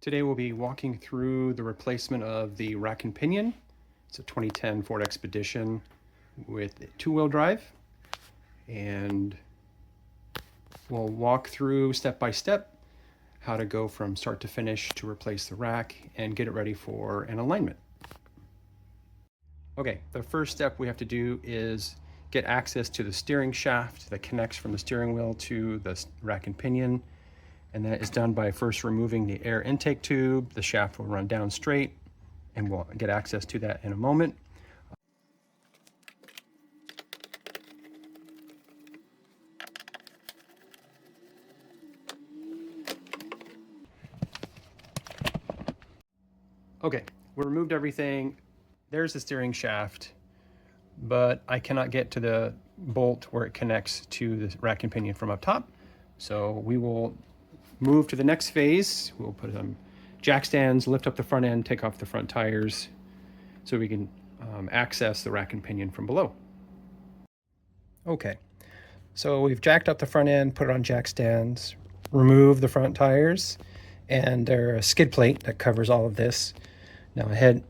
Today we'll be walking through the replacement of the rack and pinion. It's a 2010 Ford Expedition with two-wheel drive, and we'll walk through step by step how to go from start to finish to replace the rack and get it ready for an alignment. Okay, the first step we have to do is get access to the steering shaft that connects from the steering wheel to the rack and pinion. And that is done by first removing the air intake tube. The shaft will run down straight, and we'll get access to that in a moment. Okay, we removed everything. There's the steering shaft, but I cannot get to the bolt where it connects to the rack and pinion from up top. So we will move to the next phase. We'll put some jack stands, lift up the front end, take off the front tires so we can access the rack and pinion from below. Okay, so we've jacked up the front end, put it on jack stands, remove the front tires, and there's a skid plate that covers all of this. Now I had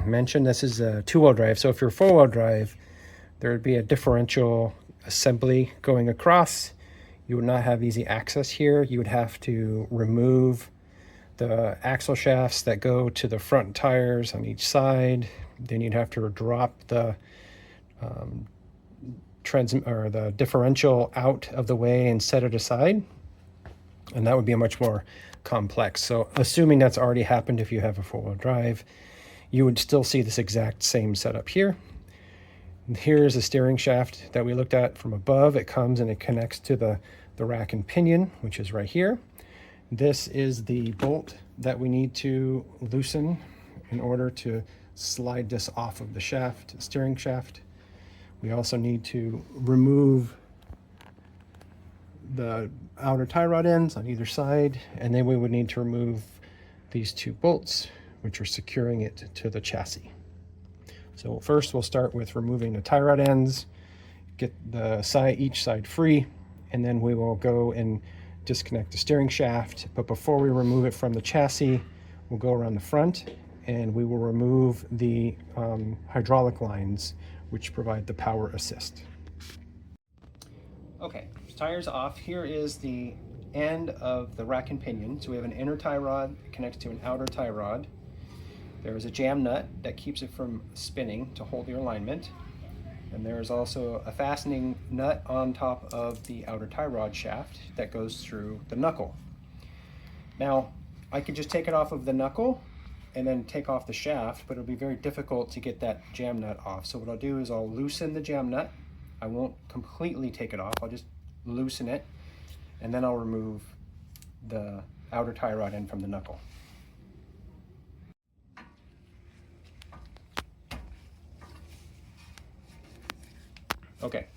mentioned this is a two-wheel drive, so if you're four-wheel drive, there would be a differential assembly going across. You would not have easy access here. You would have to remove the axle shafts that go to the front tires on each side. Then you'd have to drop the the differential out of the way and set it aside. And that would be a much more complex. So assuming that's already happened, if you have a four-wheel drive, you would still see this exact same setup here. Here's a steering shaft that we looked at from above. It comes and it connects to the rack and pinion, which is right here. This is the bolt that we need to loosen in order to slide this off of the shaft, steering shaft. We also need to remove the outer tie rod ends on either side, and then we would need to remove these two bolts, which are securing it to the chassis. So first we'll start with removing the tie rod ends, get the each side free, and then we will go and disconnect the steering shaft. But before we remove it from the chassis, we'll go around the front and we will remove the hydraulic lines which provide the power assist. Okay, tires off. Here is the end of the rack and pinion. So we have an inner tie rod that connects to an outer tie rod. There is a jam nut that keeps it from spinning to hold your alignment. And there's also a fastening nut on top of the outer tie rod shaft that goes through the knuckle. Now, I could just take it off of the knuckle and then take off the shaft, but it'll be very difficult to get that jam nut off. So what I'll do is I'll loosen the jam nut. I won't completely take it off. I'll just loosen it, and then I'll remove the outer tie rod end from the knuckle. Okay,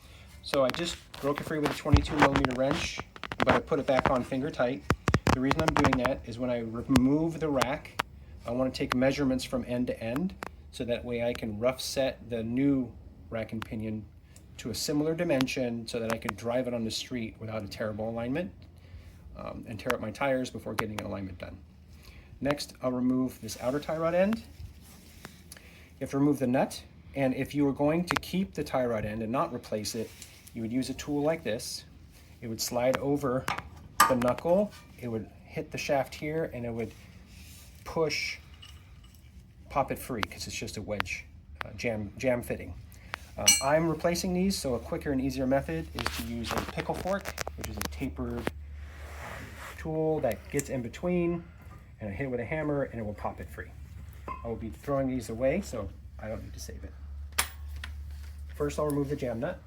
so I just broke it free with a 22mm wrench, but I put it back on finger tight. The reason I'm doing that is when I remove the rack, I want to take measurements from end to end, so that way I can rough set the new rack and pinion to a similar dimension so that I can drive it on the street without a terrible alignment and tear up my tires before getting an alignment done. Next, I'll remove this outer tie rod end. You have to remove the nut. And if you were going to keep the tie rod end and not replace it, you would use a tool like this. It would slide over the knuckle, it would hit the shaft here, and it would pop it free, because it's just a wedge jam fitting. I'm replacing these, so a quicker and easier method is to use a pickle fork, which is a tapered tool that gets in between, and I hit it with a hammer and it will pop it free. I will be throwing these away, so I don't need to save it. First, I'll remove the jam nut.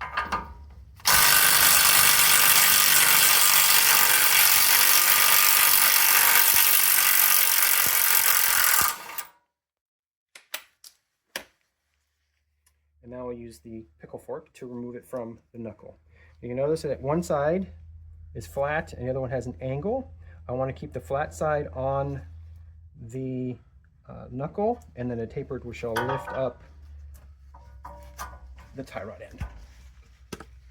And now I'll use the pickle fork to remove it from the knuckle. You can notice that one side is flat and the other one has an angle. I want to keep the flat side on the knuckle, and then the tapered we shall lift up the tie rod end.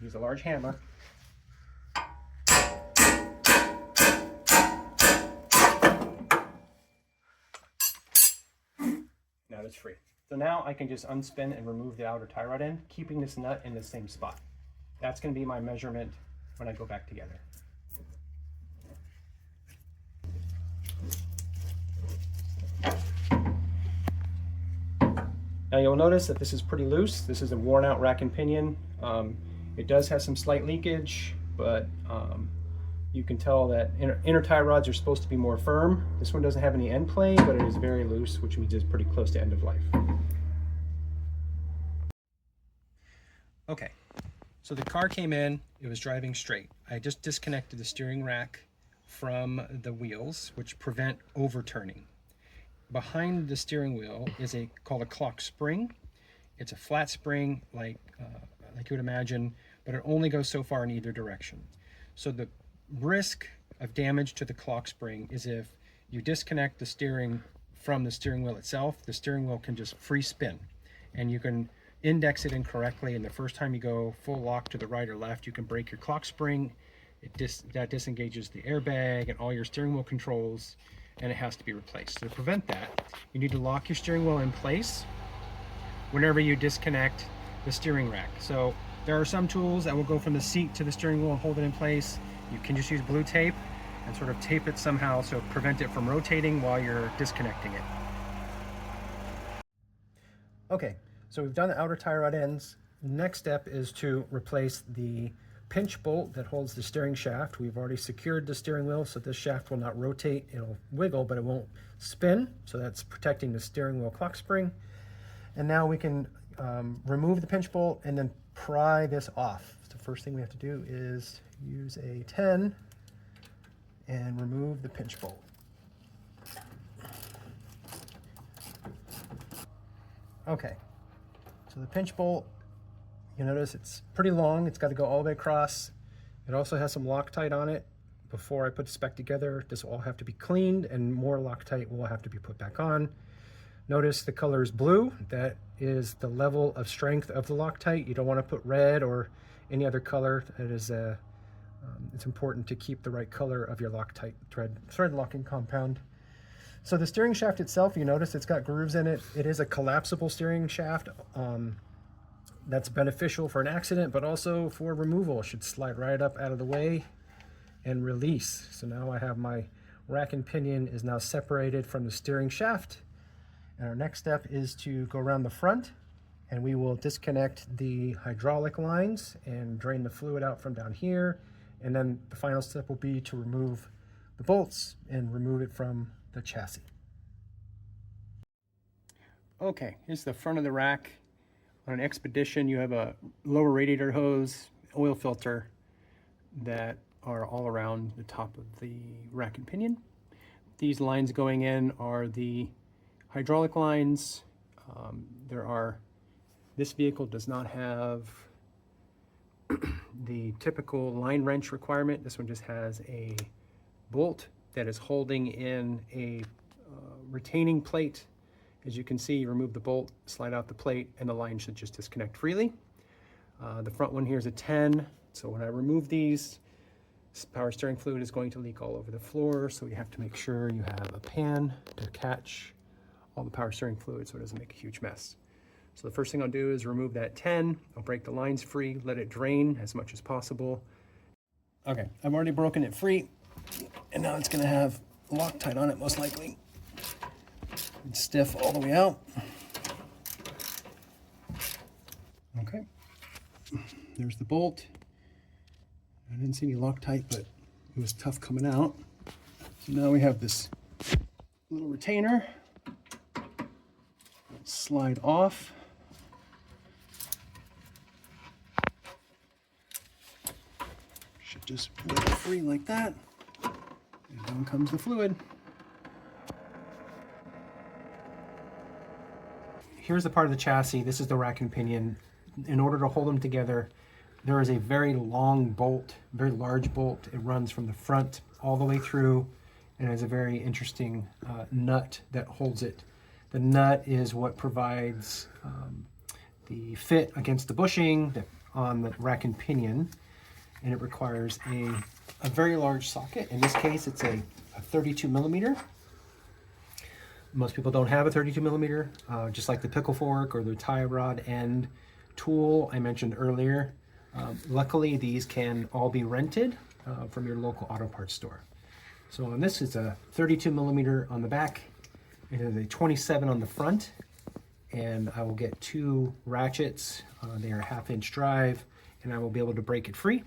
Use a large hammer. is free. So now I can just unspin and remove the outer tie rod end, keeping this nut in the same spot. That's going to be my measurement when I go back together. Now you'll notice that this is pretty loose. This is a worn out rack and pinion. It does have some slight leakage, but you can tell that inner tie rods are supposed to be more firm. This one doesn't have any end play, but it is very loose, which means it's pretty close to end of life. Okay, so the car came in, it was driving straight. I just disconnected the steering rack from the wheels, which prevent overturning. Behind the steering wheel is called a clock spring. It's a flat spring like you would imagine, but it only goes so far in either direction. So the risk of damage to the clock spring is if you disconnect the steering from the steering wheel itself, the steering wheel can just free spin, and you can index it incorrectly, and the first time you go full lock to the right or left, you can break your clock spring. That disengages the airbag and all your steering wheel controls, and it has to be replaced. So to prevent that, you need to lock your steering wheel in place whenever you disconnect the steering rack. So there are some tools that will go from the seat to the steering wheel and hold it in place. You can just use blue tape and sort of tape it somehow so prevent it from rotating while you're disconnecting it. Okay, so we've done the outer tie rod ends. Next step is to replace the pinch bolt that holds the steering shaft. We've already secured the steering wheel, so this shaft will not rotate. It'll wiggle, but it won't spin. So that's protecting the steering wheel clock spring. And now we can remove the pinch bolt and then pry this off. So the first thing we have to do is use a 10 and remove the pinch bolt. Okay, so the pinch bolt, you notice it's pretty long. It's got to go all the way across. It also has some Loctite on it. Before I put this back together, this will all have to be cleaned and more Loctite will have to be put back on. Notice the color is blue. That is the level of strength of the Loctite. You don't want to put red or any other color. That is it's important to keep the right color of your Loctite thread locking compound. So the steering shaft itself, you notice it's got grooves in it. It is a collapsible steering shaft. That's beneficial for an accident, but also for removal. It should slide right up out of the way and release. So now I have my rack and pinion is now separated from the steering shaft. And our next step is to go around the front, and we will disconnect the hydraulic lines and drain the fluid out from down here. And then the final step will be to remove the bolts and remove it from the chassis. Okay, here's the front of the rack. On an Expedition, you have a lower radiator hose, oil filter that are all around the top of the rack and pinion. These lines going in are the hydraulic lines. This vehicle does not have the typical line wrench requirement. This one just has a bolt that is holding in a retaining plate. As you can see, you remove the bolt, slide out the plate, and the line should just disconnect freely. The front one here is a 10, so when I remove these, power steering fluid is going to leak all over the floor, so you have to make sure you have a pan to catch all the power steering fluid so it doesn't make a huge mess. So the first thing I'll do is remove that 10, I'll break the lines free, let it drain as much as possible. Okay, I've already broken it free, and now it's gonna have Loctite on it most likely. It's stiff all the way out. Okay, there's the bolt. I didn't see any Loctite, but it was tough coming out. So now we have this little retainer. Slide off. Should just break free like that. And down comes the fluid. Here's the part of the chassis. This is the rack and pinion. In order to hold them together, there is a very long bolt, very large bolt. It runs from the front all the way through, and has a very interesting nut that holds it. The nut is what provides the fit against the bushing on the rack and pinion, and it requires a very large socket. In this case, it's a 32 millimeter. Most people don't have a 32 millimeter, just like the pickle fork or the tie rod end tool I mentioned earlier. Luckily, these can all be rented from your local auto parts store. So on this, it's a 32 millimeter on the back. It is a 27 on the front, and I will get 2 ratchets. They are 1/2 inch drive, and I will be able to break it free.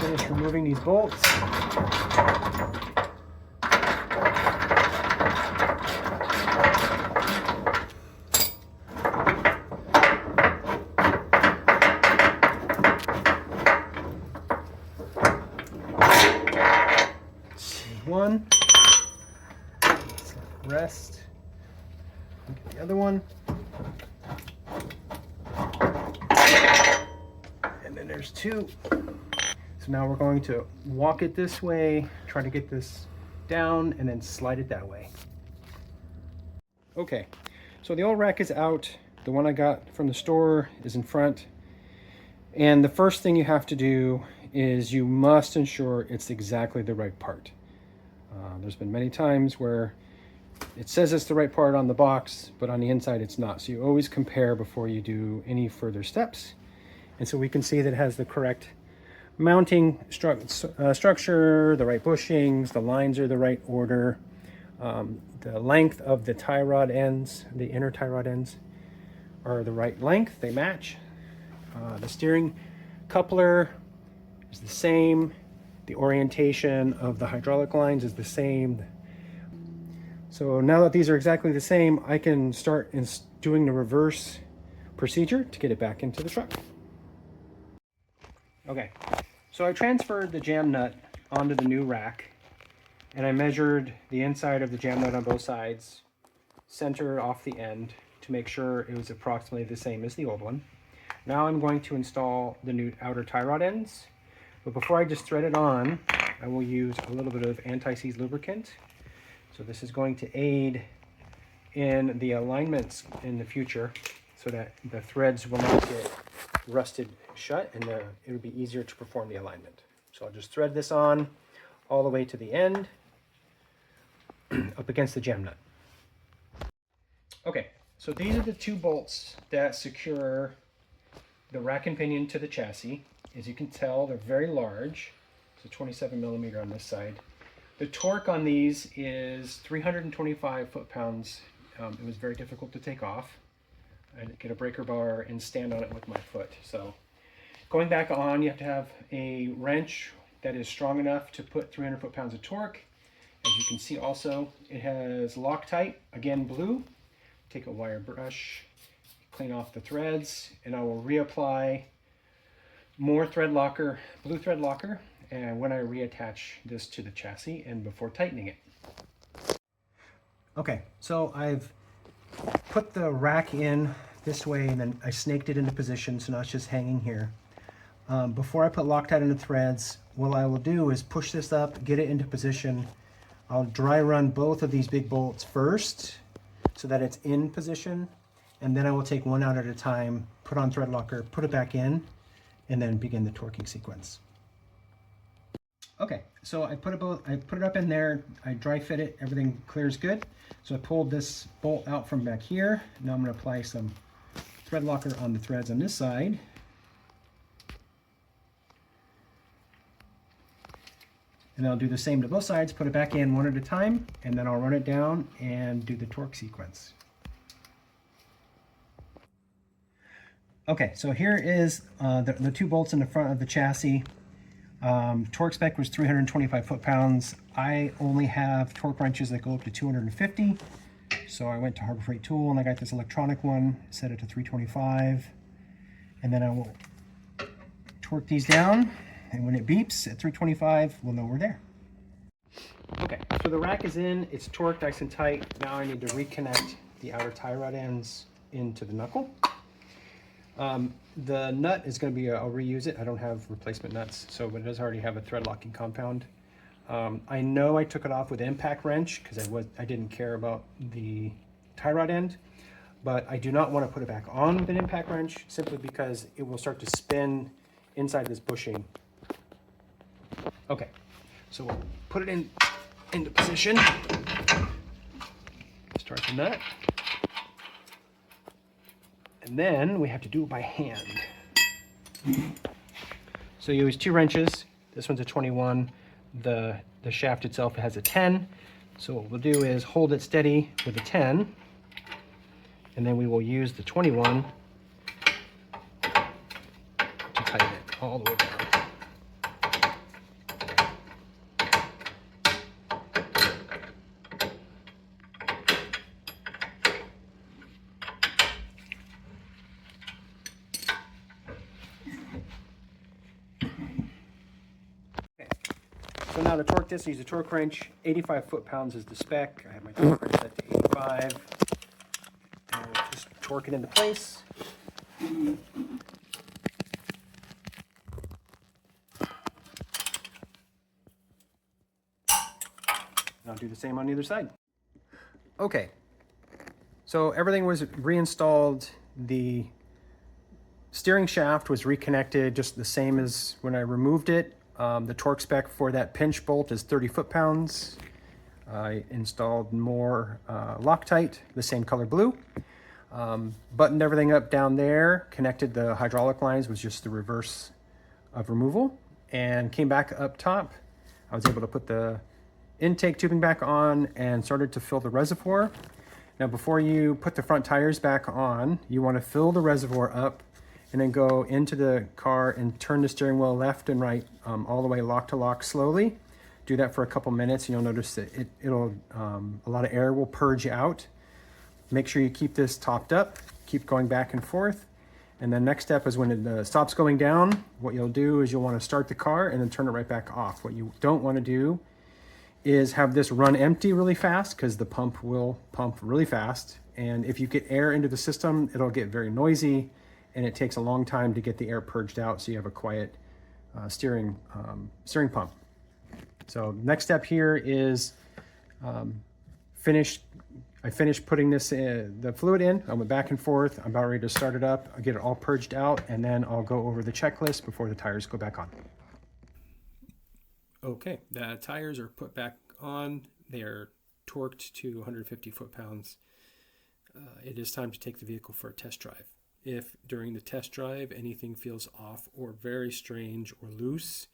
Finish removing these bolts. One, rest, get the other one, and then there's 2. So now we're going to walk it this way, try to get this down, and then slide it that way. Okay, so the old rack is out. The one I got from the store is in front. And the first thing you have to do is you must ensure it's exactly the right part. There's been many times where it says it's the right part on the box, but on the inside it's not. So you always compare before you do any further steps. And so we can see that it has the correct mounting structure, the right bushings, the lines are the right order. The length of the tie rod ends, the inner tie rod ends, are the right length, they match. The steering coupler is the same. The orientation of the hydraulic lines is the same. So now that these are exactly the same, I can start doing the reverse procedure to get it back into the truck. Okay, so I transferred the jam nut onto the new rack, and I measured the inside of the jam nut on both sides, center off the end, to make sure it was approximately the same as the old one. Now I'm going to install the new outer tie rod ends. But before I just thread it on, I will use a little bit of anti-seize lubricant. So this is going to aid in the alignments in the future so that the threads will not get rusted shut, and it will be easier to perform the alignment. So I'll just thread this on all the way to the end up against the jam nut. Okay, so these are the 2 bolts that secure the rack and pinion to the chassis. As you can tell, they're very large. It's a 27 millimeter on this side. The torque on these is 325 foot-pounds. It was very difficult to take off. I had to get a breaker bar and stand on it with my foot. So going back on, you have to have a wrench that is strong enough to put 300 foot-pounds of torque. As you can see also, it has Loctite, again blue. Take a wire brush, clean off the threads, and I will reapply more thread locker, blue thread locker, and when I reattach this to the chassis and before tightening it. Okay, so I've put the rack in this way, and then I snaked it into position, so now it's just hanging here. Before I put Loctite in the threads, what I will do is push this up, get it into position. I'll dry run both of these big bolts first so that it's in position, and then I will take one out at a time, put on thread locker, put it back in, and then begin the torquing sequence. Okay, so I put it up in there, I dry fit it, everything clears good. So I pulled this bolt out from back here. Now I'm going to apply some thread locker on the threads on this side. And I'll do the same to both sides, put it back in one at a time, and then I'll run it down and do the torque sequence. Okay, so here is the 2 bolts in the front of the chassis. Torque spec was 325 foot-pounds. I only have torque wrenches that go up to 250. So I went to Harbor Freight Tool and I got this electronic one, set it to 325. And then I will torque these down, and when it beeps at 325, we'll know we're there. Okay, so the rack is in, it's torqued nice and tight. Now I need to reconnect the outer tie rod ends into the knuckle. The nut is going to be, I'll reuse it. I don't have replacement nuts, so but it does already have a thread locking compound. I know I took it off with an impact wrench because I didn't care about the tie rod end, but I do not want to put it back on with an impact wrench simply because it will start to spin inside this bushing. Okay, so we'll put it in into position. Start the nut. And then we have to do it by hand. So you use 2 wrenches. This one's a 21. The shaft itself has a 10. So what we'll do is hold it steady with a 10, and then we will use the 21 to tighten it all the way down. So now to torque this, I use a torque wrench. 85 foot-pounds is the spec. I have my torque wrench set to 85. And just torque it into place. And I'll do the same on the other side. Okay, so everything was reinstalled. The steering shaft was reconnected just the same as when I removed it. The torque spec for that pinch bolt is 30 foot-pounds. I installed more Loctite, the same color blue. Buttoned everything up down there, connected the hydraulic lines, was just the reverse of removal, and came back up top. I was able to put the intake tubing back on and started to fill the reservoir. Now before you put the front tires back on, you want to fill the reservoir up and then go into the car and turn the steering wheel left and right all the way lock to lock slowly. Do that for a couple minutes and you'll notice that it'll a lot of air will purge out. Make sure you keep this topped up, keep going back and forth. And the next step is when it stops going down, what you'll do is you'll want to start the car and then turn it right back off. What you don't want to do is have this run empty really fast, because the pump will pump really fast. And if you get air into the system, it'll get very noisy, and it takes a long time to get the air purged out so you have a quiet steering pump. So next step here is I finished putting the fluid in. I went back and forth. I'm about ready to start it up. I'll get it all purged out, and then I'll go over the checklist before the tires go back on. Okay, the tires are put back on. They are torqued to 150 foot-pounds. It is time to take the vehicle for a test drive. If during the test drive anything feels off or very strange or loose,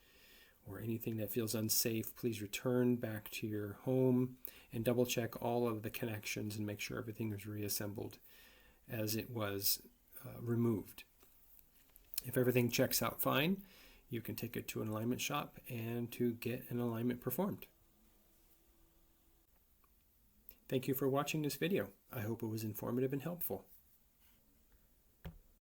or anything that feels unsafe, please return back to your home and double check all of the connections and make sure everything is reassembled as it was removed. If everything checks out fine, you can take it to an alignment shop and to get an alignment performed. Thank you for watching this video. I hope it was informative and helpful.